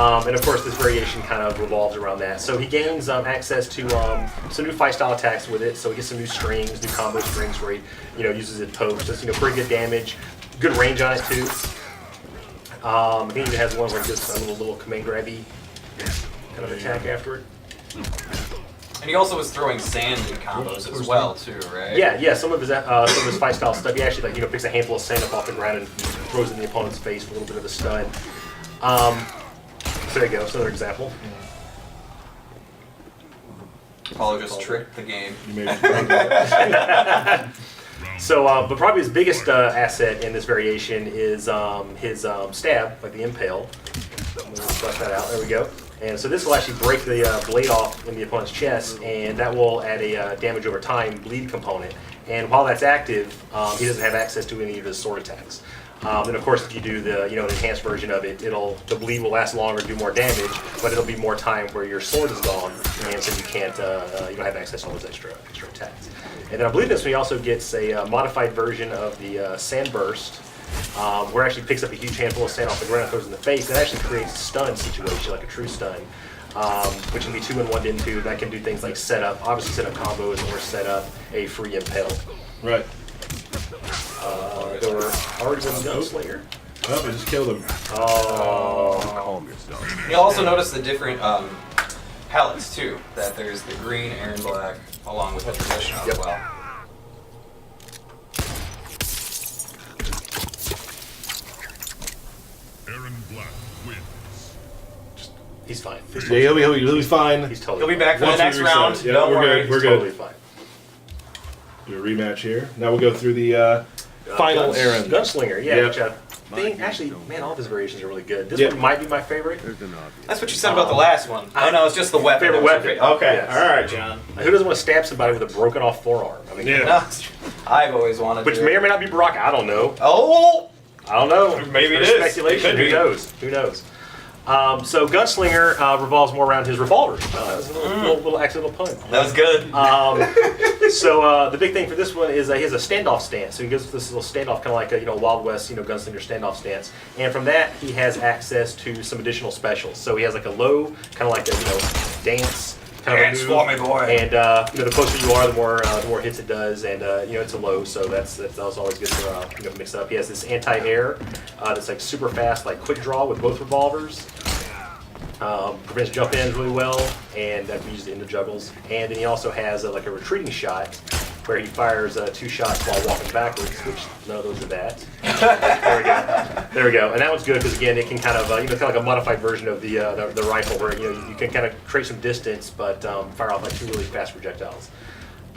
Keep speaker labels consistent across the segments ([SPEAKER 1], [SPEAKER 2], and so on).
[SPEAKER 1] And of course, this variation kind of revolves around that. So he gains access to some new fight style attacks with it. So he gets some new strings, new combo strings where he, uses it pokes. Does pretty good damage, good range on it too. I think he has one where he does a little command grabby kind of attack after it.
[SPEAKER 2] And he also was throwing sand in combos as well too, right?
[SPEAKER 1] Yeah. Some of his fight style stuff. He actually picks a handful of sand up off the ground and throws it in the opponent's face for a little bit of a stun. So there you go. That's another example.
[SPEAKER 2] Apollo just tricked the game.
[SPEAKER 1] So, but probably his biggest asset in this variation is his stab, like the impale. Let's bust that out. There we go. And so this will actually break the blade off in the opponent's chest, and that will add a damage over time bleed component. And while that's active, he doesn't have access to any of his sword attacks. And of course, if you do the enhanced version of it, the bleed will last longer, do more damage, but it'll be more time where your sword is gone, and so you can't you don't have access to all those extra attacks. And then I believe this one he also gets a modified version of the sand burst, where it actually picks up a huge handful of sand off the ground and throws it in the face. That actually creates a stun situation, like a true stun, which can be 2 and 1 into. That can do things like obviously set up combos, or set up a free impale.
[SPEAKER 3] Right.
[SPEAKER 1] There were already been Gunslinger.
[SPEAKER 3] Oh, I just killed him.
[SPEAKER 1] Oh.
[SPEAKER 2] You'll also notice the different palettes too. That there's the green, Erron black, along with the traditional as well.
[SPEAKER 4] Erron Black wins.
[SPEAKER 1] He's fine.
[SPEAKER 3] Yeah, he'll be fine.
[SPEAKER 2] He'll be back for the next round.
[SPEAKER 3] Yeah,
[SPEAKER 2] Don't worry.
[SPEAKER 3] We're
[SPEAKER 1] Totally
[SPEAKER 3] good.
[SPEAKER 1] fine.
[SPEAKER 3] Do a rematch here. Now we'll go through the final Erron.
[SPEAKER 1] Gunslinger, yeah.
[SPEAKER 3] Yep.
[SPEAKER 1] Which I think, actually, man, all of his variations are really good. This one might be my favorite.
[SPEAKER 2] That's what you said about the last one. Oh no, it's just the weapon.
[SPEAKER 1] Favorite weapon.
[SPEAKER 2] Okay,
[SPEAKER 1] Yes.
[SPEAKER 2] all right, John.
[SPEAKER 1] Who doesn't want to stab somebody with a broken off forearm? I mean,
[SPEAKER 2] No, I've always wanted
[SPEAKER 1] which
[SPEAKER 2] to.
[SPEAKER 1] may or may not be Brock. I don't know.
[SPEAKER 2] Oh!
[SPEAKER 1] I don't know.
[SPEAKER 2] Maybe
[SPEAKER 1] There's
[SPEAKER 2] it is.
[SPEAKER 1] speculation.
[SPEAKER 2] It could
[SPEAKER 1] Who
[SPEAKER 2] be.
[SPEAKER 1] knows? Who knows? So Gunslinger revolves more around his revolvers. That was a little accidental pun.
[SPEAKER 2] That was good.
[SPEAKER 1] So the big thing for this one is he has a standoff stance. So he goes with this little standoff, kind of like a Wild West Gunslinger standoff stance. And from that, he has access to some additional specials. So he has like a low, kind of like a dance kind of
[SPEAKER 2] Dance
[SPEAKER 1] move.
[SPEAKER 2] for me, boy.
[SPEAKER 1] And the closer you are, the more hits it does. And it's a low, so that's also always good to mix up. He has this anti-air that's like super fast, like quick draw with both revolvers. Prevents jump ins really well, and that can be used in the juggles. And then he also has like a retreating shot, where he fires 2 shots while walking backwards, which none of those are that. There we go. And that one's good because again, it can kind of kind of like a modified version of the rifle, where you can kind of create some distance, but fire off like 2 really fast projectiles.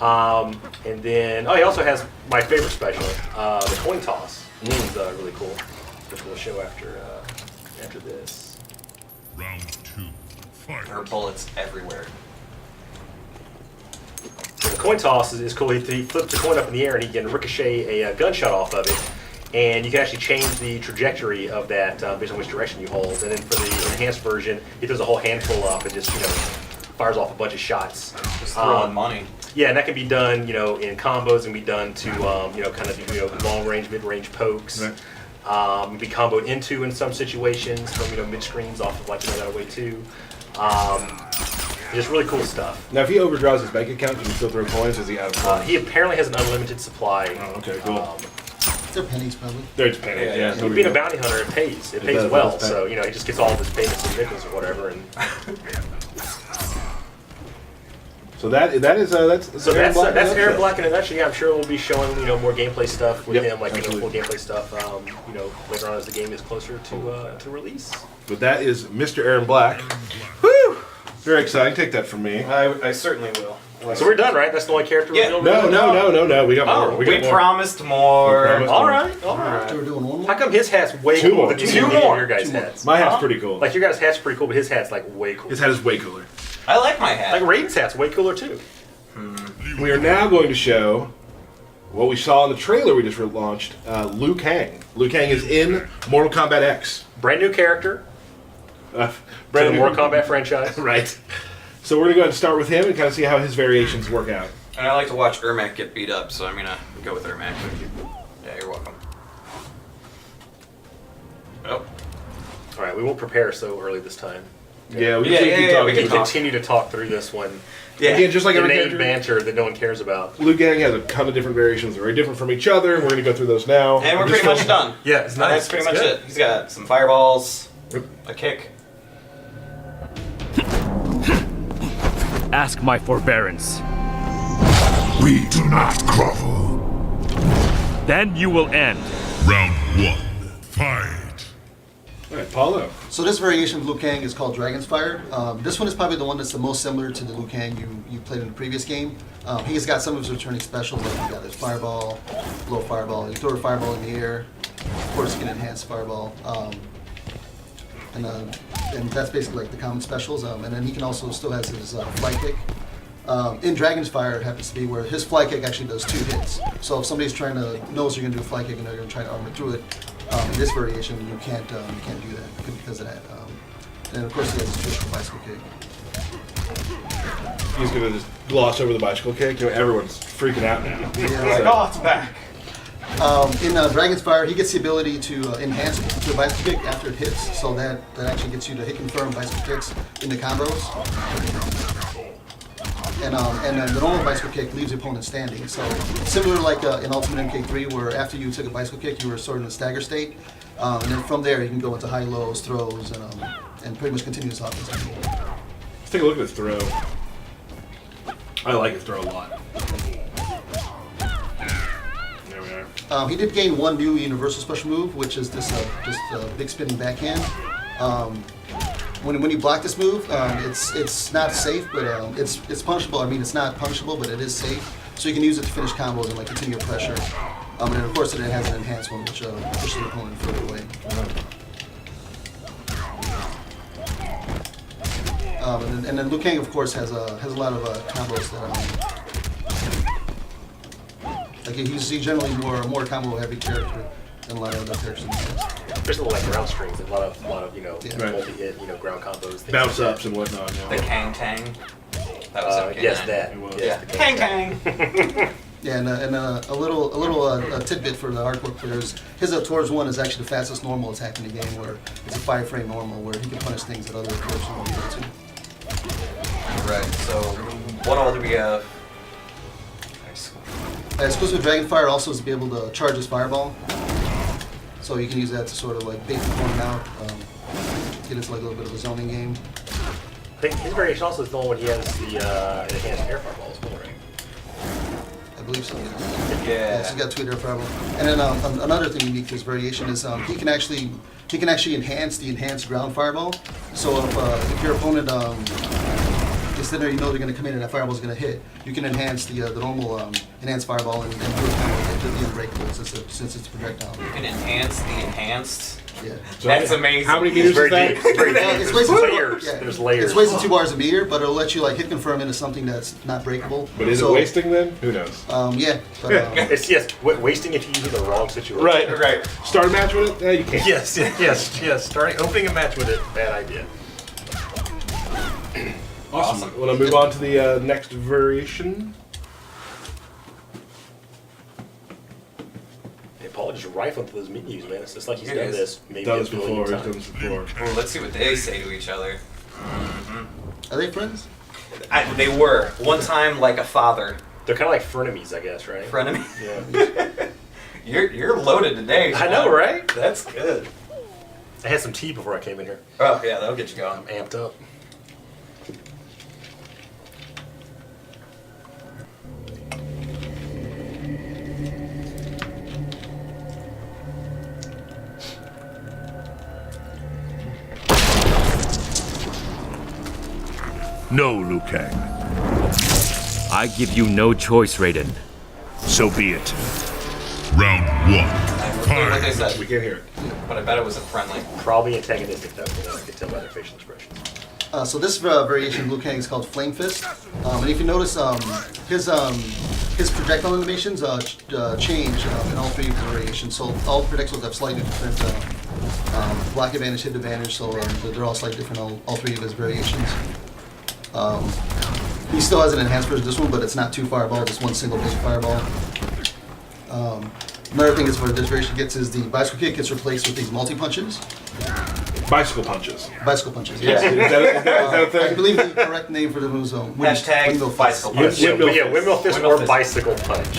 [SPEAKER 1] And then he also has my favorite special, the coin toss. Which is really cool, which we'll show after this.
[SPEAKER 4] Round 2. Fight.
[SPEAKER 2] There are bullets everywhere.
[SPEAKER 1] The coin toss is cool. He flips the coin up in the air and he can ricochet a gunshot off of it. And you can actually change the trajectory of that based on which direction you hold. And then for the enhanced version, he throws a whole handful up and just fires off a bunch of shots.
[SPEAKER 2] Just throwing money.
[SPEAKER 1] Yeah, and that can be done in combos, and be done to kind of do long range, mid range pokes.
[SPEAKER 3] Right.
[SPEAKER 1] Be comboed into in some situations from mid screens off of that way too. Just really cool stuff.
[SPEAKER 3] Now, if he overdraws his bank account, can he still throw coins? Or is he out of coins?
[SPEAKER 1] He apparently has an unlimited supply.
[SPEAKER 3] Oh, okay, cool.
[SPEAKER 5] They're pennies, probably.
[SPEAKER 3] They're just pennies. Yeah.
[SPEAKER 1] So being a bounty hunter, it pays. It pays
[SPEAKER 3] does,
[SPEAKER 1] well.
[SPEAKER 3] it does pay.
[SPEAKER 1] So he just gets all of his payments in nickels or whatever. And
[SPEAKER 3] So that's
[SPEAKER 1] that's
[SPEAKER 3] Black
[SPEAKER 1] Erron Black in a nutshell. Yeah, I'm sure we'll be showing more gameplay stuff with him, like
[SPEAKER 3] absolutely.
[SPEAKER 1] full gameplay stuff. Later on as the game is closer to release.
[SPEAKER 3] But that is Mr. Erron Black. Woo! Very exciting. Take that from me.
[SPEAKER 2] I certainly will.
[SPEAKER 1] So we're done, right? That's the only character we're doing.
[SPEAKER 3] No. We got more.
[SPEAKER 2] Oh, we
[SPEAKER 3] got more.
[SPEAKER 2] promised more.
[SPEAKER 3] We promised
[SPEAKER 1] All right.
[SPEAKER 5] So we're doing one more?
[SPEAKER 1] How come his hat's way
[SPEAKER 3] Two
[SPEAKER 1] cooler
[SPEAKER 3] more.
[SPEAKER 1] than
[SPEAKER 2] Two more.
[SPEAKER 1] your guys' hats?
[SPEAKER 3] My hat's pretty cool.
[SPEAKER 1] Like your guys' hat's pretty cool, but his hat's like way cool.
[SPEAKER 3] His hat is way cooler.
[SPEAKER 2] I like my hat.
[SPEAKER 1] Like Raiden's hat's way cooler too.
[SPEAKER 3] We are now going to show what we saw in the trailer we just launched, Liu Kang. Liu Kang is in Mortal Kombat X.
[SPEAKER 1] Brand new character. To the Mortal Kombat franchise.
[SPEAKER 3] Right. So we're going to go ahead and start with him and kind of see how his variations work out.
[SPEAKER 2] And I like to watch Ermac get beat up, so I'm gonna go with Ermac. Yeah, you're welcome. Oh.
[SPEAKER 1] All right, we won't prepare so early this time.
[SPEAKER 3] Yeah, we
[SPEAKER 2] Yeah,
[SPEAKER 3] can
[SPEAKER 2] yeah,
[SPEAKER 3] keep
[SPEAKER 2] yeah,
[SPEAKER 3] talking.
[SPEAKER 2] we
[SPEAKER 1] We
[SPEAKER 2] can
[SPEAKER 1] can
[SPEAKER 2] talk.
[SPEAKER 1] continue to talk through this one.
[SPEAKER 2] Yeah.
[SPEAKER 3] Again, just like
[SPEAKER 1] The
[SPEAKER 3] every
[SPEAKER 1] main
[SPEAKER 3] character,
[SPEAKER 1] banter that no one cares about.
[SPEAKER 3] Liu Kang has a ton of different variations. They're very different from each other. We're going to go through those now.
[SPEAKER 2] And we're
[SPEAKER 3] Just
[SPEAKER 2] pretty much
[SPEAKER 3] from-
[SPEAKER 2] done.
[SPEAKER 1] Yeah, it's
[SPEAKER 2] That's pretty much it. He's got some fireballs, a kick.
[SPEAKER 6] Ask my forbearance.
[SPEAKER 4] We do not grovel.
[SPEAKER 6] Then you will end.
[SPEAKER 4] Round 1. Fight.
[SPEAKER 3] All right, Paulo.
[SPEAKER 5] So this variation of Liu Kang is called Dragon's Fire. This one is probably the one that's the most similar to the Liu Kang you played in the previous game. He's got some of his returning specials, like you got his fireball, low fireball. You throw a fireball in the air, of course you can enhance fireball. And that's basically like the common specials. And then he can also still has his fly kick. In Dragon's Fire, it happens to be where his fly kick actually does 2 hits. So if somebody's trying to knows you're going to do a fly kick and they're going to try to armor through it, in this variation you can't do that because of that. And of course he has his traditional bicycle kick.
[SPEAKER 3] He's going to just gloss over the bicycle kick. You know, everyone's freaking out now.
[SPEAKER 5] Yeah.
[SPEAKER 2] Oh, it's back.
[SPEAKER 5] In Dragon's Fire, he gets the ability to enhance it to a bicycle kick after it hits, so that actually gets you to hit confirm bicycle kicks in the combos. And the normal bicycle kick leaves the opponent standing. So similar like in Ultimate MK3, where after you took a bicycle kick, you were sort of in a stagger state, and then from there you can go into high lows, throws, and pretty much continuous offense.
[SPEAKER 3] Let's take a look at his throw. I like his throw a lot. There we are.
[SPEAKER 5] He did gain one new universal special move, which is this big spinning backhand. When you block this move, it's not safe, but it's punishable. I mean, it's not punishable, but it is safe. So you can use it to finish combos and like continue pressure. And then of course it has an enhanced one, which pushes the opponent further away. And then Liu Kang, of course, has a lot of combos that like he's generally more combo heavy character than a lot of other characters.
[SPEAKER 1] There's a little like ground strings, and a lot of
[SPEAKER 5] Yeah.
[SPEAKER 3] Right.
[SPEAKER 1] multi-hit, ground combos, things
[SPEAKER 3] Bounce
[SPEAKER 1] like
[SPEAKER 3] ups and whatnot.
[SPEAKER 2] The
[SPEAKER 3] Yeah.
[SPEAKER 2] Kang Tang. That was okay.
[SPEAKER 1] Yes, that.
[SPEAKER 3] It was.
[SPEAKER 1] Yes,
[SPEAKER 2] Yeah.
[SPEAKER 1] the
[SPEAKER 2] Kang
[SPEAKER 1] Kang.
[SPEAKER 2] Tang.
[SPEAKER 5] Yeah, and a little tidbit for the hardcore players. His towards one is actually the fastest normal attack in the game, where it's a 5-frame normal, where he can punish things that other players won't be able to.
[SPEAKER 2] Right. So, what all do we have?
[SPEAKER 5] Exclusive Dragonfire also is to be able to charge his fireball, so you can use that to sort of like bait the opponent out, get into like a little bit of a zoning game.
[SPEAKER 1] I think his variation also is the one when he has the enhanced air fireball as well, right?
[SPEAKER 5] I believe so.
[SPEAKER 2] Yeah.
[SPEAKER 5] Yes, he's got 2 air fireball. And then another thing unique to his variation is he can actually enhance the enhanced ground fireball. So if your opponent is there, you know they're going to come in and that fireball is going to hit. You can enhance the normal enhanced fireball and do it kind of the unbreakable since it's projectile.
[SPEAKER 2] You can enhance the enhanced.
[SPEAKER 5] Yeah.
[SPEAKER 3] So
[SPEAKER 2] That's amazing.
[SPEAKER 3] How many meters is
[SPEAKER 1] Very
[SPEAKER 3] that?
[SPEAKER 1] deep. Very deep.
[SPEAKER 5] It's
[SPEAKER 1] There's
[SPEAKER 5] wasted-
[SPEAKER 1] layers.
[SPEAKER 5] yeah.
[SPEAKER 1] There's layers.
[SPEAKER 5] It's wasted 2 bars a meter, but it'll let you like hit confirm into something that's not breakable.
[SPEAKER 3] But is it wasting then? Who knows?
[SPEAKER 5] Yeah. But,
[SPEAKER 1] It's wasting if you use it in the wrong situation.
[SPEAKER 2] Right.
[SPEAKER 3] Start a match with it? You can't.
[SPEAKER 1] Yes. Opening a match with it, bad idea.
[SPEAKER 3] Awesome. Want to move on to the next variation?
[SPEAKER 1] Hey, Paul just rifling through those menus, man. It's just like he's
[SPEAKER 2] It
[SPEAKER 1] done
[SPEAKER 2] is.
[SPEAKER 1] this maybe
[SPEAKER 3] Done
[SPEAKER 1] a
[SPEAKER 3] this
[SPEAKER 1] billion
[SPEAKER 3] before. He's done
[SPEAKER 1] times.
[SPEAKER 3] this before.
[SPEAKER 2] Let's see what they say to each other.
[SPEAKER 5] are they friends?
[SPEAKER 2] They were one time like a father.
[SPEAKER 1] They're kind of like frenemies, I guess, right?
[SPEAKER 2] Frenemy.
[SPEAKER 1] Yeah.
[SPEAKER 2] You're loaded today.
[SPEAKER 1] I know,
[SPEAKER 2] Sean.
[SPEAKER 1] right?
[SPEAKER 2] That's good.
[SPEAKER 1] I had some tea before I came in here.
[SPEAKER 2] Oh yeah, that'll get you going.
[SPEAKER 1] I'm amped up.
[SPEAKER 4] No, Liu Kang.
[SPEAKER 6] I give you no choice, Raiden.
[SPEAKER 4] So be it. Round 1.
[SPEAKER 2] Like I
[SPEAKER 4] Fight.
[SPEAKER 2] said,
[SPEAKER 3] We can't hear it.
[SPEAKER 2] but I bet it wasn't friendly.
[SPEAKER 1] Probably antagonistic, though. I can tell by their facial expressions.
[SPEAKER 5] So this variation of Liu Kang is called Flame Fist, and if you notice, his projectile animations change in all 3 variations. So all projectiles have slightly different block advantage, hit advantage. So they're all slightly different. All 3 of his variations. He still has an enhanced version of this one, but it's not 2 fireballs. It's 1 single big fireball. Another thing is where this variation gets is the bicycle kick gets replaced with these multi punches.
[SPEAKER 3] Bicycle punches.
[SPEAKER 5] Bicycle punches.
[SPEAKER 2] Yeah.
[SPEAKER 3] Is that a
[SPEAKER 5] I
[SPEAKER 3] thing?
[SPEAKER 5] believe the correct name for the move zone.
[SPEAKER 2] Hashtag
[SPEAKER 5] windmill fist.
[SPEAKER 2] bicycle punch.
[SPEAKER 1] Windmill fist
[SPEAKER 2] Windmill
[SPEAKER 1] or
[SPEAKER 2] fist.
[SPEAKER 1] bicycle punch.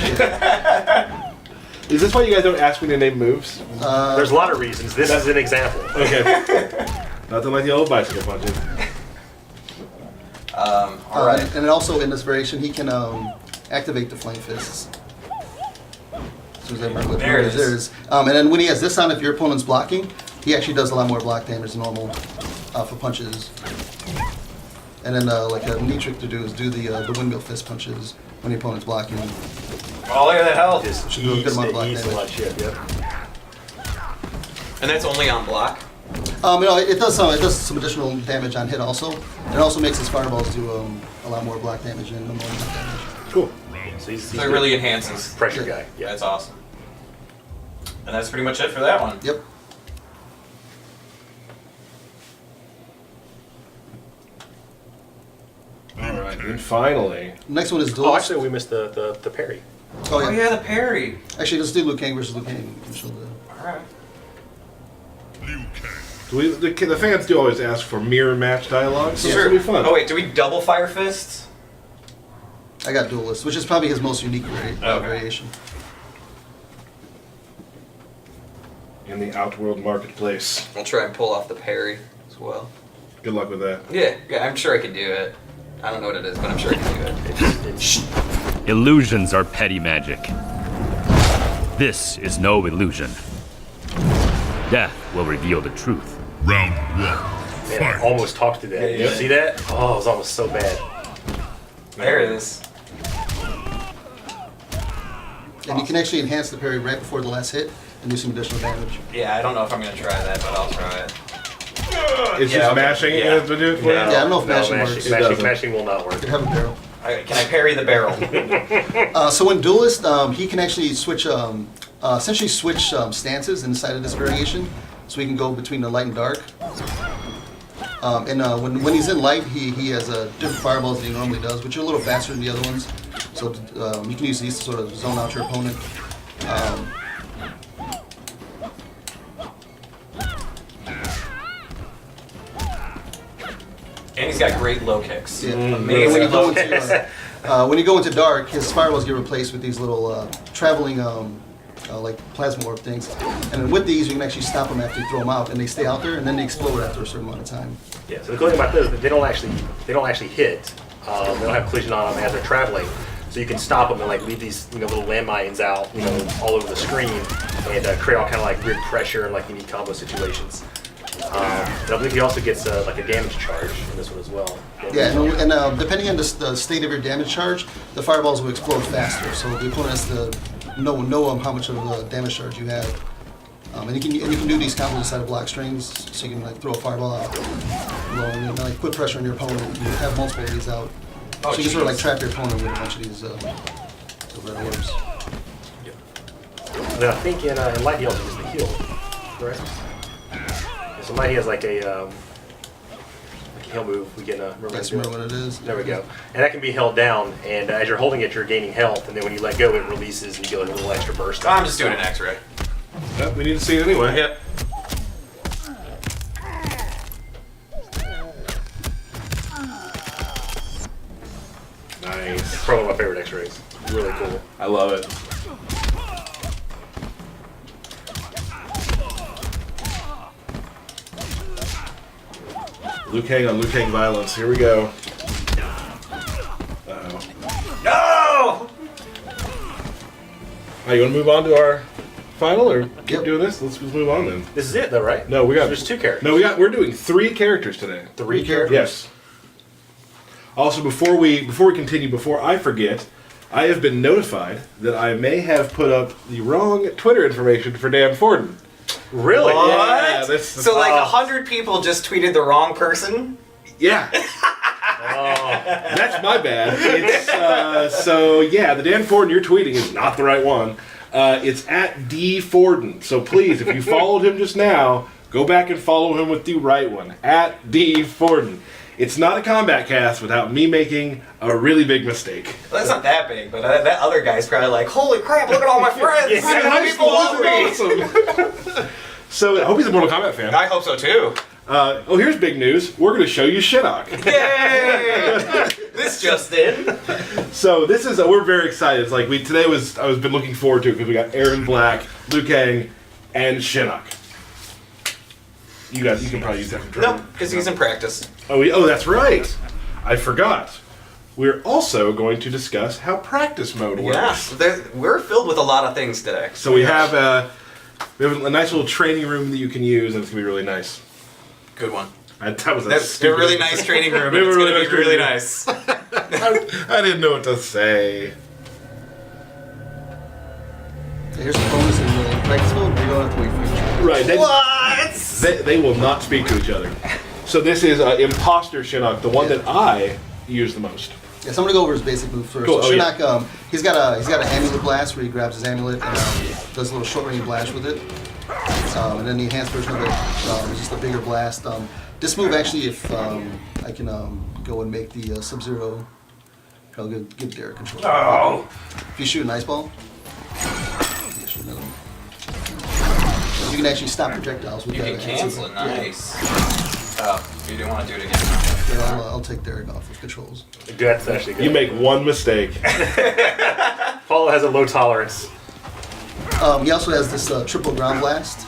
[SPEAKER 3] Is this why you guys don't ask me to name moves?
[SPEAKER 1] There's a lot of reasons. This is an example.
[SPEAKER 3] Okay. Nothing like the old bicycle punches.
[SPEAKER 2] All right.
[SPEAKER 5] And then also in this variation, he can activate the flame fists. So as I remember what
[SPEAKER 2] There it
[SPEAKER 5] there
[SPEAKER 2] is.
[SPEAKER 5] And then when he has this on, if your opponent's blocking, he actually does a lot more block damage than normal for punches. And then like a neat trick to do is do the windmill fist punches when your opponent's blocking.
[SPEAKER 2] Oh, look at that health.
[SPEAKER 1] Just
[SPEAKER 5] Should do a good amount of block
[SPEAKER 1] ease a
[SPEAKER 5] damage.
[SPEAKER 1] lot of shit. Yep.
[SPEAKER 2] And that's only on block?
[SPEAKER 5] It does some additional damage on hit also. It also makes his fireballs do a lot more block damage and more block damage.
[SPEAKER 3] Cool.
[SPEAKER 1] So he's
[SPEAKER 2] So it really enhances.
[SPEAKER 1] pressure guy.
[SPEAKER 2] Yeah, that's awesome. And that's pretty much it for that one.
[SPEAKER 5] Yep.
[SPEAKER 3] All right. And finally,
[SPEAKER 5] Next one is
[SPEAKER 1] Oh,
[SPEAKER 5] Duelist.
[SPEAKER 1] actually, we missed the parry.
[SPEAKER 5] Oh,
[SPEAKER 2] Oh yeah, the parry.
[SPEAKER 5] Actually, let's do Liu Kang versus Liu Kang.
[SPEAKER 2] Alright.
[SPEAKER 4] Liu Kang.
[SPEAKER 3] the fans do always ask for mirror match dialogue, so
[SPEAKER 5] Yeah.
[SPEAKER 3] this will be fun.
[SPEAKER 2] Oh wait, do we double fire fists?
[SPEAKER 5] I got Duelist, which is probably his most unique
[SPEAKER 2] Okay.
[SPEAKER 5] variation.
[SPEAKER 3] In the Outworld marketplace.
[SPEAKER 2] I'll try and pull off the parry as well.
[SPEAKER 3] Good luck with that.
[SPEAKER 2] Yeah, I'm sure I can do it. I don't know what it is, but I'm sure I can do it.
[SPEAKER 1] It's
[SPEAKER 6] Illusions are petty magic. This is no illusion. Death will reveal the truth.
[SPEAKER 4] Round one.
[SPEAKER 1] man, I
[SPEAKER 4] Fight.
[SPEAKER 1] almost talked to that.
[SPEAKER 2] Yeah,
[SPEAKER 1] Did you
[SPEAKER 2] yeah.
[SPEAKER 1] see that? Oh, it was almost so bad.
[SPEAKER 2] There it is.
[SPEAKER 5] And you can actually enhance the parry right before the last hit and do some additional damage.
[SPEAKER 2] Yeah, I don't know if I'm gonna try that, but I'll try it.
[SPEAKER 3] It's
[SPEAKER 2] Yeah,
[SPEAKER 3] just
[SPEAKER 2] okay.
[SPEAKER 3] mashing
[SPEAKER 2] Yeah.
[SPEAKER 3] it has been doing for you?
[SPEAKER 5] Yeah, I don't know if mashing works.
[SPEAKER 3] It doesn't.
[SPEAKER 1] Mashing will not work.
[SPEAKER 5] You could have a barrel.
[SPEAKER 2] Can I parry the barrel?
[SPEAKER 5] So in Duelist, he can actually switch, essentially switch stances inside of this variation. So he can go between the light and dark. When he's in light, he has different fireballs than he normally does, which are a little faster than the other ones. So you can use these to sort of zone out your opponent.
[SPEAKER 2] And he's got great low kicks.
[SPEAKER 5] Yeah.
[SPEAKER 2] Amazing
[SPEAKER 5] When you go
[SPEAKER 2] low
[SPEAKER 5] into,
[SPEAKER 2] kicks.
[SPEAKER 5] when you go into dark, his fireballs get replaced with these little traveling like plasma orb things. And then with these, you can actually stop them after you throw them out, and they stay out there, and then they explode after a certain amount of time.
[SPEAKER 1] Yeah. So the cool thing about this is that they don't actually hit. They don't have collision on them as they're traveling. So you can stop them and like leave these little landmines out all over the screen and create all kind of like weird pressure and like unique combo situations. And I believe he also gets like a damage charge in this one as well.
[SPEAKER 5] Yeah, and depending on the state of your damage charge, the fireballs will explode faster. So the opponent has to know how much of a damage charge you have. And you can do these combos inside of block strings, so you can like throw a fireball out, and like put pressure on your opponent. You have multiple of these out,
[SPEAKER 2] Oh,
[SPEAKER 5] so you can sort of like
[SPEAKER 2] jeez.
[SPEAKER 5] trap your opponent with a bunch of these red orbs.
[SPEAKER 1] And then I think in light he also gets the heal, correct? So light he has like a heal move. We can remember.
[SPEAKER 5] Guys,
[SPEAKER 1] how to do
[SPEAKER 5] remember
[SPEAKER 1] it.
[SPEAKER 5] what it is?
[SPEAKER 1] There we go. And that can be held down, and as you're holding it, you're gaining health, and then when you let go, it releases, and you get a little extra burst.
[SPEAKER 2] I'm just doing an X-ray.
[SPEAKER 3] Yep, we need to see it anyway.
[SPEAKER 2] Yep.
[SPEAKER 3] Nice.
[SPEAKER 1] Probably one of my favorite X-rays. Really cool.
[SPEAKER 3] I love it. Liu Kang on Liu Kang violence. Here we go. Uh-oh.
[SPEAKER 2] No!
[SPEAKER 3] You want to move on to our final, or keep
[SPEAKER 5] Yep.
[SPEAKER 3] doing this? Let's move on then.
[SPEAKER 1] This is it, though, right?
[SPEAKER 3] No, we got.
[SPEAKER 1] There's two characters.
[SPEAKER 3] No, we're doing 3 characters today.
[SPEAKER 1] Three
[SPEAKER 5] characters.
[SPEAKER 3] Yes. Also, before we continue, before I forget, I have been notified that I may have put up the wrong Twitter information for Dan Forden.
[SPEAKER 1] Really?
[SPEAKER 2] What?
[SPEAKER 3] Yeah, this-
[SPEAKER 2] So like 100 people just tweeted the wrong person?
[SPEAKER 3] Yeah. That's my bad. It's, so yeah, the Dan Forden you're tweeting is not the right one. It's at D Forden. So please, if you followed him just now, go back and follow him with the right one. At D Forden. It's not a combat cast without me making a really big mistake.
[SPEAKER 2] Well, that's not that big, but that other guy's probably like, holy crap, look at all my friends!
[SPEAKER 1] Yeah,
[SPEAKER 2] How many people love me!
[SPEAKER 3] Awesome. So I hope he's a Mortal Kombat fan.
[SPEAKER 2] I hope so too.
[SPEAKER 3] Oh, here's big news. We're going to show you Shinnok.
[SPEAKER 2] Yay! This just in.
[SPEAKER 3] So this is we're very excited. It's like I was been looking forward to it because we got Erron Black, Liu Kang, and Shinnok. You can probably use that for training.
[SPEAKER 2] Nope, because he's in practice.
[SPEAKER 3] Oh, that's right. I forgot. We're also going to discuss how practice mode works.
[SPEAKER 2] Yeah, we're filled with a lot of things today.
[SPEAKER 3] So we have a nice little training room that you can use, and it's gonna be really nice.
[SPEAKER 2] Good one.
[SPEAKER 3] That was
[SPEAKER 2] That's a really nice training room.
[SPEAKER 3] They were
[SPEAKER 2] It's
[SPEAKER 3] really
[SPEAKER 2] going
[SPEAKER 3] nice
[SPEAKER 2] to be really
[SPEAKER 3] training
[SPEAKER 2] nice.
[SPEAKER 3] I didn't know what to say.
[SPEAKER 5] Here's the bonus in the practice mode. You don't have to wait for each other.
[SPEAKER 3] Right.
[SPEAKER 2] What?
[SPEAKER 3] They will not speak to each other. So this is Imposter Shinnok, the one that I use the most.
[SPEAKER 5] Yeah, so I'm gonna go over his basic move first.
[SPEAKER 3] Cool.
[SPEAKER 5] So
[SPEAKER 3] Oh,
[SPEAKER 5] Shinnok, he's got an amulet blast where he grabs his amulet and does a little short range blast with it. And then the enhanced version of it is just a bigger blast. This move actually, if I can go and make the Sub-Zero, I'll give Derek control.
[SPEAKER 2] Oh.
[SPEAKER 5] If you shoot an ice ball, you shoot another one. You can actually stop projectiles with
[SPEAKER 2] You
[SPEAKER 5] that.
[SPEAKER 2] can cancel it.
[SPEAKER 5] Yeah.
[SPEAKER 2] Nice. You didn't want to do it again.
[SPEAKER 5] Yeah, I'll take Derek off of controls.
[SPEAKER 1] That's actually good.
[SPEAKER 3] You make one mistake.
[SPEAKER 1] Paulo has a low tolerance.
[SPEAKER 5] He also has this triple ground blast,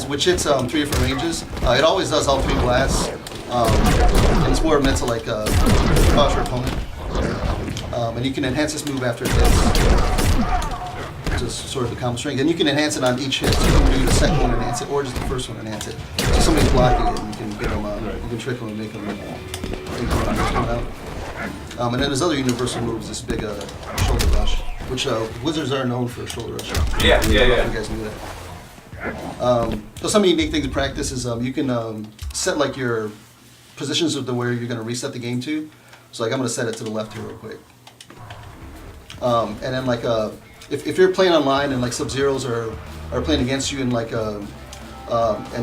[SPEAKER 5] which hits 3 different ranges. It always does all 3 blasts, and it's more meant to like cause your opponent. And you can enhance this move after it hits. Just sort of the combo strength, and you can enhance it on each hit. So you can do the second one enhance it, or just the first one enhance it. So somebody's blocking it, and you can get them. You can trick them and make them out. And then there's other universal moves. This big shoulder rush, which wizards are known for shoulder rush.
[SPEAKER 2] Yeah.
[SPEAKER 5] You guys knew that. So some unique things in practice is you can set like your positions of where you're going to reset the game to. So like I'm going to set it to the left here real quick. And then like if you're playing online and like Sub-Zeros are playing against you and like and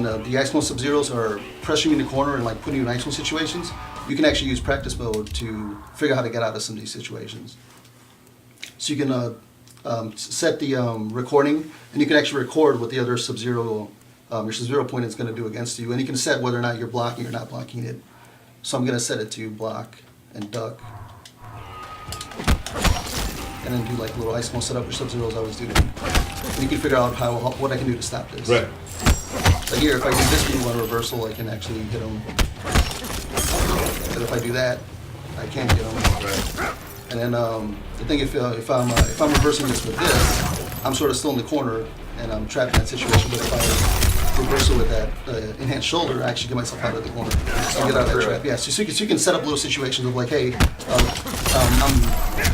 [SPEAKER 5] the Ice Mode Sub-Zeros are pressuring you in the corner and like putting you in Ice Mode situations, you can actually use practice mode to figure out how to get out of some of these situations. So you can set the recording, and you can actually record what the other Sub-Zero, your Sub-Zero opponent is going to do against you, and you can set whether or not you're blocking or not blocking it. So I'm going to set it to block and duck. And then do like a little ice mode setup, which Sub-Zeros always do. And you can figure out what I can do to stop this.
[SPEAKER 3] Right.
[SPEAKER 5] So here, if I do this move on reversal, I can actually hit him. But if I do that, I can't get him.
[SPEAKER 3] Right.
[SPEAKER 5] And then the thing, if I'm reversing this with this, I'm sort of still in the corner and I'm trapped in that situation. But if I reversal with that enhanced shoulder, I actually get myself out of the corner. So I get out of that trap. Yeah. So you can set up little situations of like, hey,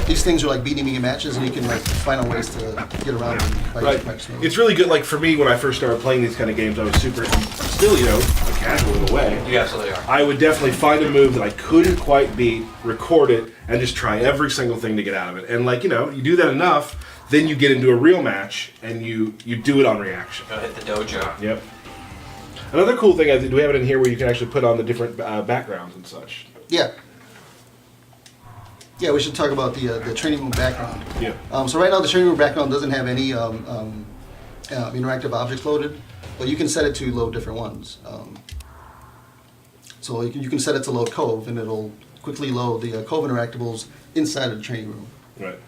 [SPEAKER 5] these things are like beating me in matches, and you can like find ways to get around them by using practice mode.
[SPEAKER 3] It's really good. Like for me, when I first started playing these kind of games, I was still, a casual in a way.
[SPEAKER 2] You absolutely are.
[SPEAKER 3] I would definitely find a move that I couldn't quite beat, record it, and just try every single thing to get out of it. And like, you do that enough, then you get into a real match, and you do it on reaction.
[SPEAKER 2] Go hit the dojo.
[SPEAKER 3] Yep. Another cool thing, do we have it in here where you can actually put on the different backgrounds and such?
[SPEAKER 5] Yeah. Yeah, we should talk about the training room background.
[SPEAKER 3] Yeah.
[SPEAKER 5] So right now the training room background doesn't have any interactive objects loaded, but you can set it to load different ones. So you can set it to load Cove, and it'll quickly load the Cove interactables inside of the training room.
[SPEAKER 3] Right.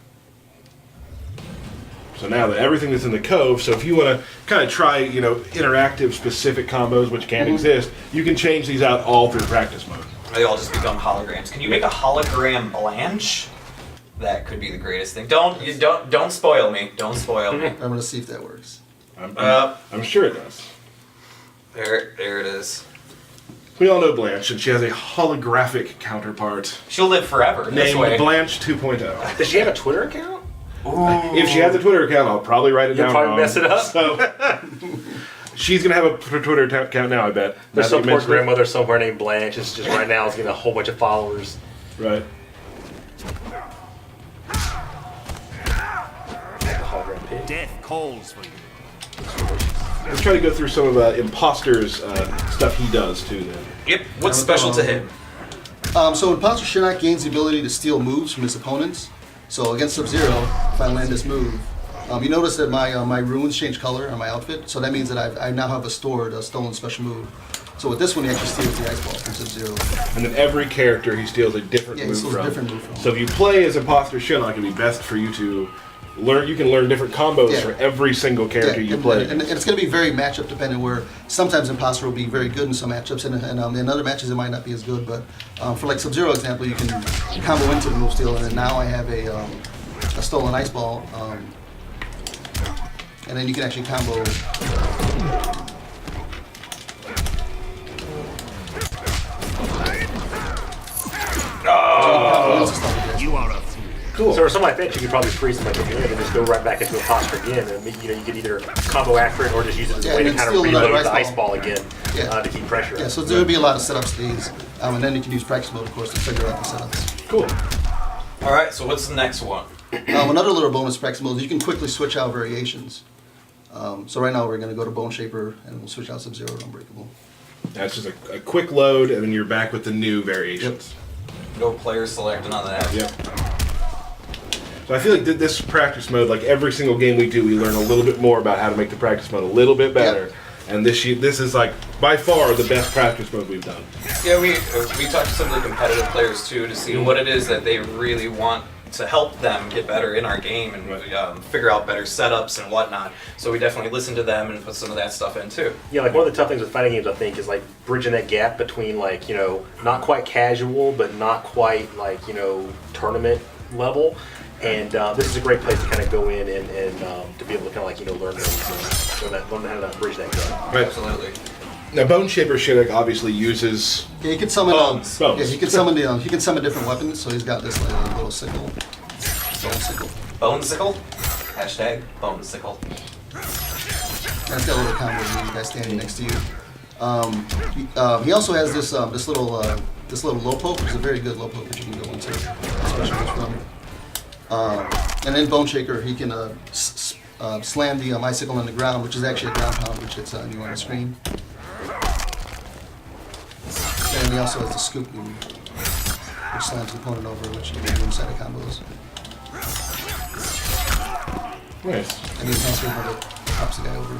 [SPEAKER 3] So now that everything that's in the Cove, so if you want to kind of try, interactive specific combos, which can exist, you can change these out all through practice mode.
[SPEAKER 2] They all just become holograms. Can you make a hologram Blanche? That could be the greatest thing. Don't spoil me. Don't spoil me.
[SPEAKER 5] I'm gonna see if that works.
[SPEAKER 3] I'm sure it does.
[SPEAKER 2] There it is.
[SPEAKER 3] We all know Blanche, and she has a holographic counterpart
[SPEAKER 2] She'll live forever this
[SPEAKER 3] named
[SPEAKER 2] way.
[SPEAKER 3] Blanche 2.0.
[SPEAKER 1] Does she have a Twitter account?
[SPEAKER 3] If she has a Twitter account, I'll probably write it
[SPEAKER 1] You'll
[SPEAKER 3] down
[SPEAKER 1] probably
[SPEAKER 3] wrong.
[SPEAKER 1] mess it up.
[SPEAKER 3] So, she's going to have a Twitter account now, I bet.
[SPEAKER 1] There's
[SPEAKER 3] Now
[SPEAKER 1] some
[SPEAKER 3] that you
[SPEAKER 1] poor
[SPEAKER 3] mention it.
[SPEAKER 1] grandmother somewhere named Blanche. It's just right now is getting a whole bunch of followers.
[SPEAKER 3] Right.
[SPEAKER 1] Hologram pig.
[SPEAKER 6] Death calls for you.
[SPEAKER 3] Let's try to go through some of Imposter's stuff he does, too, then.
[SPEAKER 2] Yep. What's special to him?
[SPEAKER 5] So Imposter Shinnok gains the ability to steal moves from his opponents. So against Sub-Zero, if I land this move, You notice that my runes change color on my outfit, so that means that I now have a stored stolen special move. So with this one, he actually steals the ice ball from Sub-Zero.
[SPEAKER 3] And then every character he steals a different
[SPEAKER 5] Yeah, he
[SPEAKER 3] move
[SPEAKER 5] steals a
[SPEAKER 3] from.
[SPEAKER 5] different move from.
[SPEAKER 3] So if you play as Imposter Shinnok, it'd be best for you to learn. You can learn different combos
[SPEAKER 5] Yeah.
[SPEAKER 3] for every single character you play.
[SPEAKER 5] And it's going to be very matchup dependent. Where sometimes Imposter will be very good in some matchups, and in other matches it might not be as good. But for like Sub-Zero example, you can combo into the move steal, and then now I have a stolen ice ball, and then you can actually combo.
[SPEAKER 6] You are a fool.
[SPEAKER 3] Cool.
[SPEAKER 1] So for something like that, you could probably freeze somebody at the end and just go right back into a posture again, and you could either combo after it or just use it as a way to
[SPEAKER 5] and
[SPEAKER 1] kind of
[SPEAKER 5] steal another
[SPEAKER 1] reload the
[SPEAKER 5] ice
[SPEAKER 1] ice ball again
[SPEAKER 5] Yeah.
[SPEAKER 1] to keep pressure.
[SPEAKER 5] Yeah, so there'll be a lot of setups to these, and then you can use practice mode, of course, to figure out the setups.
[SPEAKER 3] Cool.
[SPEAKER 2] All right, so what's the next one?
[SPEAKER 5] Another little bonus practice mode is you can quickly switch out variations. So right now we're going to go to Bone Shaper, and we'll switch out Sub-Zero to Unbreakable.
[SPEAKER 3] That's just a quick load, and then you're back with the new variations.
[SPEAKER 2] No player select, none of that.
[SPEAKER 3] Yep. So I feel like this practice mode, like every single game we do, we learn a little bit more about how to make the practice mode a little bit better.
[SPEAKER 5] Yep.
[SPEAKER 3] And this is like by far the best practice mode we've done.
[SPEAKER 2] Yeah, we talked to some of the competitive players too to see what it is that they really want to help them get better in our game and figure out better setups and whatnot. So we definitely listened to them and put some of that stuff in too.
[SPEAKER 1] Yeah, like one of the tough things with fighting games, I think, is like bridging that gap between like, not quite casual, but not quite like, tournament level. And this is a great place to kind of go in and to be able to kind of like, learn those, learn how to bridge that gap.
[SPEAKER 3] Right.
[SPEAKER 2] Absolutely.
[SPEAKER 3] Now, Bone Shaper Shinnok obviously uses.
[SPEAKER 5] Yeah, he can summon.
[SPEAKER 3] Bones.
[SPEAKER 5] Yeah, he can summon he can summon different weapons. So he's got this like little sickle, bone sickle.
[SPEAKER 2] Bone sickle? Hashtag bone sickle.
[SPEAKER 5] That's got a little combo with you guys standing next to you. He also has this this little low poke, which is a very good low poke that you can go into, especially from. And in Bone Shaker, he can slam the icicle on the ground, which is actually a ground pound, which it's new on the screen. And he also has the scoop move, which slams the opponent over, which you can do inside of combos.
[SPEAKER 3] Nice.
[SPEAKER 5] And the enhancer move pops the guy over.
[SPEAKER 1] I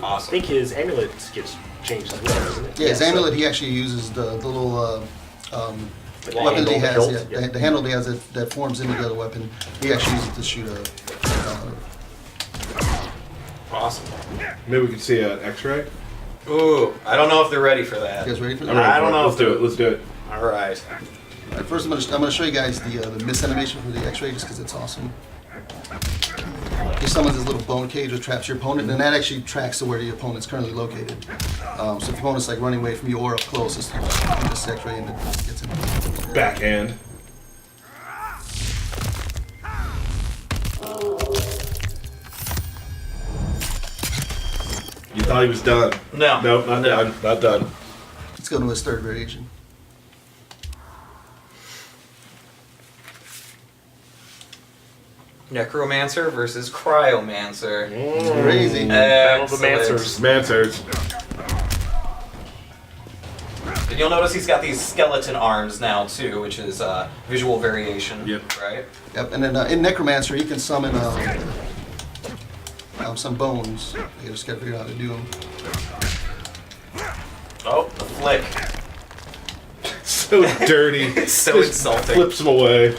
[SPEAKER 2] Awesome.
[SPEAKER 1] think his amulet gets changed as well, doesn't it?
[SPEAKER 5] Yeah, his
[SPEAKER 1] so-
[SPEAKER 5] amulet, he actually uses the little
[SPEAKER 1] the
[SPEAKER 5] weapon that he
[SPEAKER 1] handle,
[SPEAKER 5] has,
[SPEAKER 1] the hilt,
[SPEAKER 5] the handle that he has that forms into the other weapon. He actually uses it to shoot a.
[SPEAKER 2] Awesome.
[SPEAKER 3] Maybe we could see an X-ray.
[SPEAKER 2] Ooh, I don't know if they're ready for that.
[SPEAKER 5] You guys ready for
[SPEAKER 3] I'm
[SPEAKER 5] that?
[SPEAKER 3] ready
[SPEAKER 2] I don't
[SPEAKER 3] for it.
[SPEAKER 2] know
[SPEAKER 3] Let's
[SPEAKER 2] if
[SPEAKER 3] do
[SPEAKER 2] the-
[SPEAKER 3] it. Let's do it.
[SPEAKER 2] All right.
[SPEAKER 5] Alright, first, I'm gonna show you guys the miss animation for the X-ray just because it's awesome. He summons this little bone cage which traps your opponent, and that actually tracks to where the opponent's currently located. So if the opponent's like running away from you or up close, it's this X-ray and it gets him.
[SPEAKER 3] Backhand. You thought he was done.
[SPEAKER 2] No.
[SPEAKER 3] Nope, not
[SPEAKER 2] No.
[SPEAKER 3] done. Not done.
[SPEAKER 5] Let's go to his third variation.
[SPEAKER 2] Necromancer versus Cryomancer.
[SPEAKER 5] Crazy.
[SPEAKER 1] Battle of the
[SPEAKER 2] Excellent.
[SPEAKER 1] Mancers.
[SPEAKER 3] Mansards.
[SPEAKER 2] And you'll notice he's got these skeleton arms now too, which is visual variation.
[SPEAKER 3] Yep.
[SPEAKER 2] Right?
[SPEAKER 5] Yep, and then in Necromancer, he can summon some bones. You just gotta figure out how to do them.
[SPEAKER 2] Oh, the flick.
[SPEAKER 3] So dirty.
[SPEAKER 2] It's so
[SPEAKER 3] Just
[SPEAKER 2] insulting.
[SPEAKER 3] Flips him away.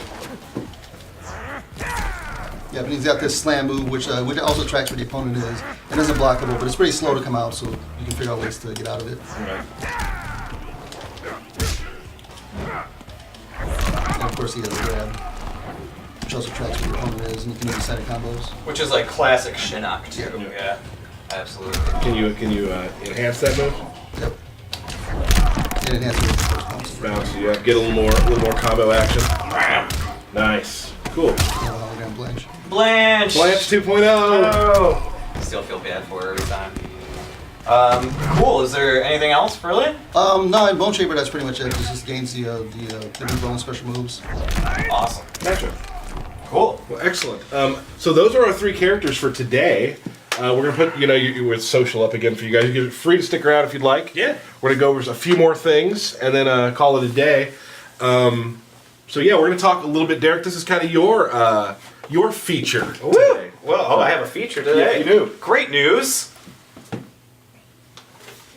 [SPEAKER 5] Yeah, but he's got this slam move, which also tracks where the opponent is, and isn't blockable, but it's pretty slow to come out, so you can figure out ways to get out of it.
[SPEAKER 3] Right.
[SPEAKER 5] And of course, he has a grab, which also tracks where the opponent is, and you can use side of combos.
[SPEAKER 2] Which is like classic Shinnok too.
[SPEAKER 3] Yeah.
[SPEAKER 2] Yeah. Absolutely.
[SPEAKER 3] Can you enhance that move?
[SPEAKER 5] Yep. And it has to be the first bounce.
[SPEAKER 3] Bounce. Yeah. Get a little more combo action. Nice. Cool.
[SPEAKER 5] You have a hologram Blanche.
[SPEAKER 2] Blanche.
[SPEAKER 3] Blanche 2.0.
[SPEAKER 2] Oh. Still feel bad for her every time. Cool. Is there anything else, really?
[SPEAKER 5] No, in Bone Shaper, that's pretty much it. It just gains the new bone special moves.
[SPEAKER 2] Awesome.
[SPEAKER 3] Gotcha.
[SPEAKER 2] Cool.
[SPEAKER 3] Well, excellent. So those are our three characters for today. We're gonna put you with social up again for you guys. You're free to stick around if you'd like.
[SPEAKER 1] Yeah.
[SPEAKER 3] We're gonna go over a few more things and then call it a day. So yeah, we're gonna talk a little bit, Derek. This is kind of your feature today.
[SPEAKER 2] Well, Oh, I have a feature today.
[SPEAKER 3] Yeah, you do.
[SPEAKER 2] Great news.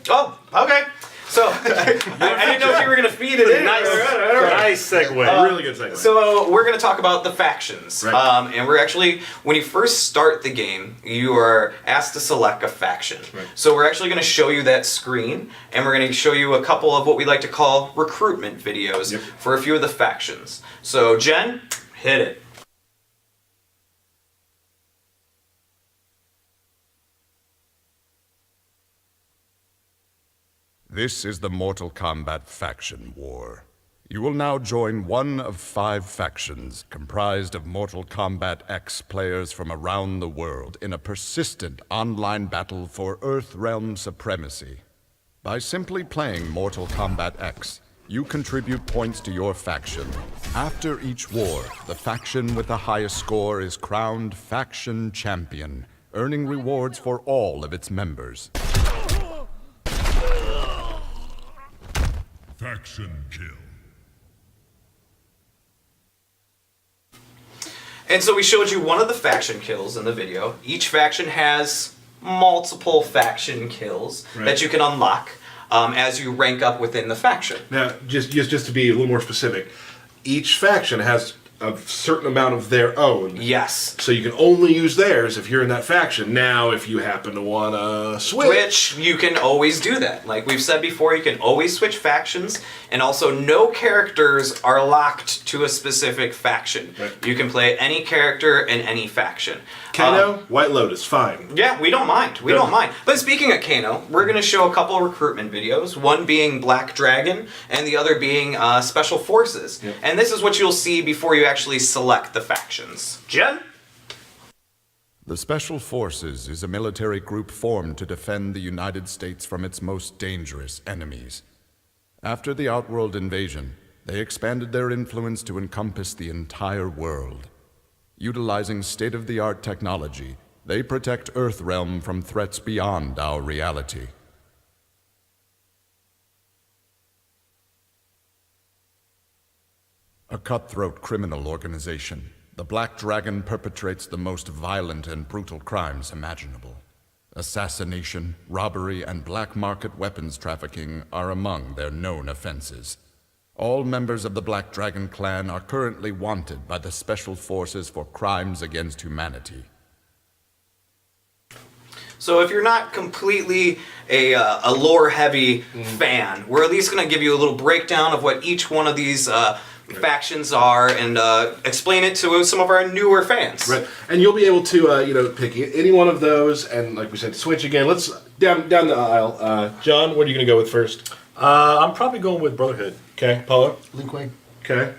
[SPEAKER 2] Oh, okay. So, I didn't know if you were going to feed it in.
[SPEAKER 1] Nice segue.
[SPEAKER 3] Really good segue.
[SPEAKER 2] So we're going to talk about the factions.
[SPEAKER 3] Right.
[SPEAKER 2] And we're actually, when you first start the game, you are asked to select a faction.
[SPEAKER 3] Right.
[SPEAKER 2] So we're actually going to show you that screen, and we're going to show you a couple of what we like to call recruitment videos for a few of the factions. So Jen, hit it.
[SPEAKER 7] This is the Mortal Kombat Faction War. You will now join one of 5 factions comprised of Mortal Kombat X players from around the world in a persistent online battle for Earthrealm supremacy. By simply playing Mortal Kombat X, you contribute points to your faction. After each war, the faction with the highest score is crowned Faction Champion, earning rewards for all of its members.
[SPEAKER 4] Faction kill.
[SPEAKER 2] And so we showed you one of the faction kills in the video. Each faction has multiple faction kills that you can unlock as you rank up within the faction.
[SPEAKER 3] Now, just to be a little more specific, each faction has a certain amount of their own.
[SPEAKER 2] Yes.
[SPEAKER 3] So you can only use theirs if you're in that faction. Now, if you happen to want to switch,
[SPEAKER 2] You can always do that. Like we've said before, you can always switch factions, and also no characters are locked to a specific faction.
[SPEAKER 3] Right.
[SPEAKER 2] You can play any character in any faction.
[SPEAKER 3] Kano, White Lotus, fine.
[SPEAKER 2] Yeah, we don't mind. We don't mind. But speaking of Kano, we're going to show a couple of recruitment videos, one being Black Dragon and the other being Special Forces.
[SPEAKER 3] Yep.
[SPEAKER 2] And this is what you'll see before you actually select the factions. Jen?
[SPEAKER 7] The Special Forces is a military group formed to defend the United States from its most dangerous enemies. After the Outworld invasion, they expanded their influence to encompass the entire world. Utilizing state-of-the-art technology, they protect Earthrealm from threats beyond our reality. A cutthroat criminal organization, the Black Dragon perpetrates the most violent and brutal crimes imaginable. Assassination, robbery, and black market weapons trafficking are among their known offenses. All members of the Black Dragon clan are currently wanted by the Special Forces for crimes against humanity.
[SPEAKER 2] So if you're not completely a lore-heavy fan, we're at least going to give you a little breakdown of what each one of these factions are and explain it to some of our newer fans.
[SPEAKER 3] Right, and you'll be able to pick any one of those, and like we said, switch again. Let's down the aisle. John, what are you going to go with first?
[SPEAKER 1] I'm probably going with Brotherhood.
[SPEAKER 3] Okay, Paula.
[SPEAKER 5] Lin Kuei.
[SPEAKER 3] Okay,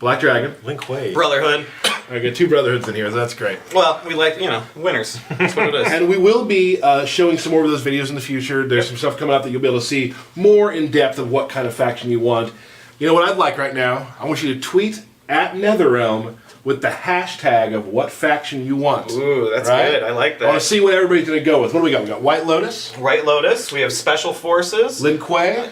[SPEAKER 3] Black Dragon.
[SPEAKER 1] Lin Kuei.
[SPEAKER 2] Brotherhood.
[SPEAKER 3] I got 2 Brotherhoods in here, so that's great.
[SPEAKER 2] Well, we like, winners. That's what it is.
[SPEAKER 3] And we will be showing some more of those videos in the future. There's some stuff coming out that you'll be able to see more in depth of what kind of faction you want. You know what I'd like right now? I want you to tweet at NetherRealm with the hashtag of what faction you want.
[SPEAKER 2] Ooh, that's good. I like
[SPEAKER 3] I want to
[SPEAKER 2] that.
[SPEAKER 3] see what everybody's going to go with. What do we got? We got White Lotus,
[SPEAKER 2] White Lotus. We have Special Forces.
[SPEAKER 3] Lin Kuei,